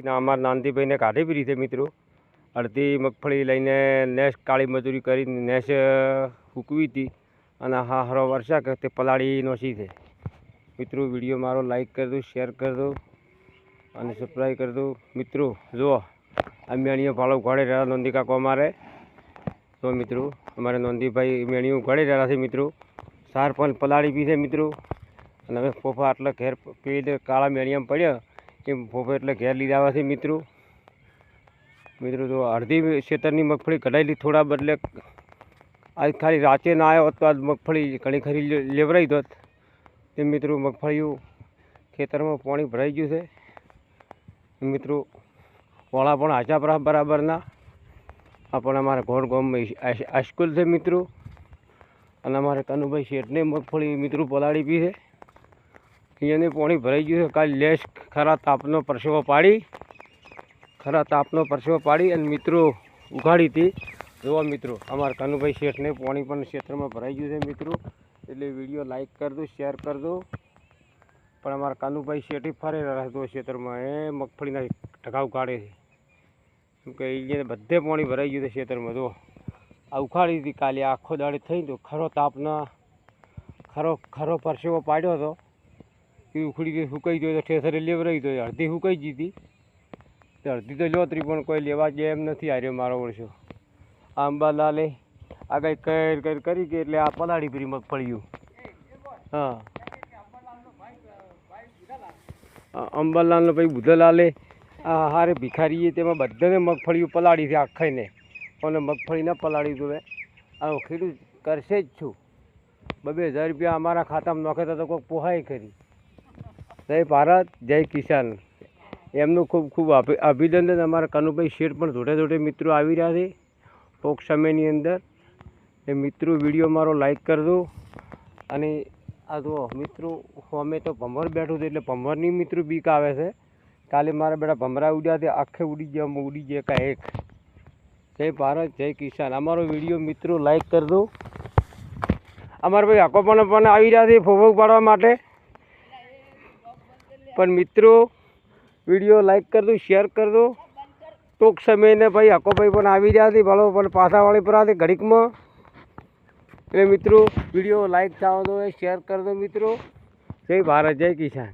અમારા નાનજીભાઈને કાઢી પીધી છે મિત્રો. અડધી મગફળી લઈને નેસ કાળી મજૂરી કરીને નેસ સૂકવી હતી અને હા હરો વર્ષા કે તે પલાળી નોસી છે મિત્રો. વિડીયો મારો લાઈક કરી દો, શેર કરી દો અને સબસ્ક્રાઈબ કરી દો મિત્રો. જુઓ આ મેણીઓ ભાળો ઘોડે રહ્યા નોંધી કાકો અમારે તો મિત્રો અમારે નોંધીભાઈ મેણીઓ ઘોડે રહ્યા છે મિત્રો. સાર પણ પલાળી પી છે મિત્રો. અને હવે ફોફા એટલે ઘેર પી કાળા મેળિયામાં પડ્યા એમ ફોફા એટલે ઘેર લીધા આવે છે મિત્રો. મિત્રો તો અડધી ખેતરની મગફળી કઢાયેલી થોડા બદલે આજ ખાલી રાતે ના આવ્યો તો આજ મગફળી ઘણી ખરી લેવરાઈ દોત તે મિત્રો. મગફળીઓ ખેતરમાં પાણી ભરાઈ ગયું છે મિત્રો. વાળા પણ હાચા બરાબરના આ પણ અમારા ઘોડ ગામમાં હાઈસ્કૂલ છે મિત્રો. અને અમારે કનુભાઈ શેઠને મગફળી મિત્રો પલાળી પી છે. અહીંયાને પાણી ભરાઈ ગયું છે. કાલે લેસ ખરા તાપનો પરસેવો પાડી અને મિત્રો ઉઘાડી હતી. જોવા મિત્રો અમારા કનુભાઈ શેઠને પાણી પણ ક્ષેત્રમાં ભરાઈ ગયું છે મિત્રો. એટલે વિડીયો લાઈક કરી દો, શેર કરી દો. પણ અમારા કનુભાઈ શેઠી ફરે રહેતો ક્ષેત્રમાં એ મગફળીના ઢગાવ કાઢે છે કેમ કે અહીંયા બધે પાણી ભરાઈ ગયું છે ક્ષેત્રમાં. જો આ ઉખાડી હતી કાલે આખો દાડે થઈ તો ખરો તાપના ખરો પરસેવો પાડ્યો હતો એ ઉખડી સુકાઈ ગયો તો ઠેસરે લેવરાઈ ગયો. અડધી સુકાઈ ગઈ હતી તો અડધી તો લોતરી પણ કોઈ લેવા જાય એમ નથી હાર્યો મારો વર્ષો. આ અંબાલાલે આ કંઈ કરી કે એટલે આ પલાળી પીરી મગફળીયું. હા અંબાલાલનો ભાઈ બુધલાલે આ હારે ભિખારીએ તેમાં બધાને મગફળીઓ પલાળી છે આખાઈને. અને મગફળી ના પલાળી તો આ ખેડૂત કરશે જ છું. 2,000 રૂપિયા અમારા ખાતામાં નોખે તો કોઈક પોહાય ખરી. જય ભારત, જય કિસાન. એમનું ખૂબ ખૂબ અભિનંદન. અમારા કનુભાઈ શેઠ પણ જોડે મિત્રો આવી રહ્યા છે ટૂંક સમયની અંદર. એ મિત્રો વિડીયો મારો લાઈક કરી દો. અને આ જો મિત્રો અમે તો ભમર બેઠું હતું એટલે ભમરની મિત્રો બીક આવે છે. કાલે મારા બેટા ભમરા ઉડ્યા તે આખે ઉડી ગયા કાંઈક. જય ભારત, જય કિસાન. અમારો વિડીયો મિત્રો લાઈક કરી દો. અમારા ભાઈ આખો પણ આવી રહ્યા છે ફોફો પાડવા માટે. પણ મિત્રો વિડીયો લાઈક કરી દો, શેર કરી દો. ટૂંક સમયને ભાઈ હકોભાઈ પણ આવી રહ્યા હતી ભલો પણ પાછાવાળી પર હતી ઘડીકમાં. એટલે મિત્રો વિડીયો લાઈક થાવ દો, શેર કરી દો મિત્રો. જય ભારત, જય કિસાન.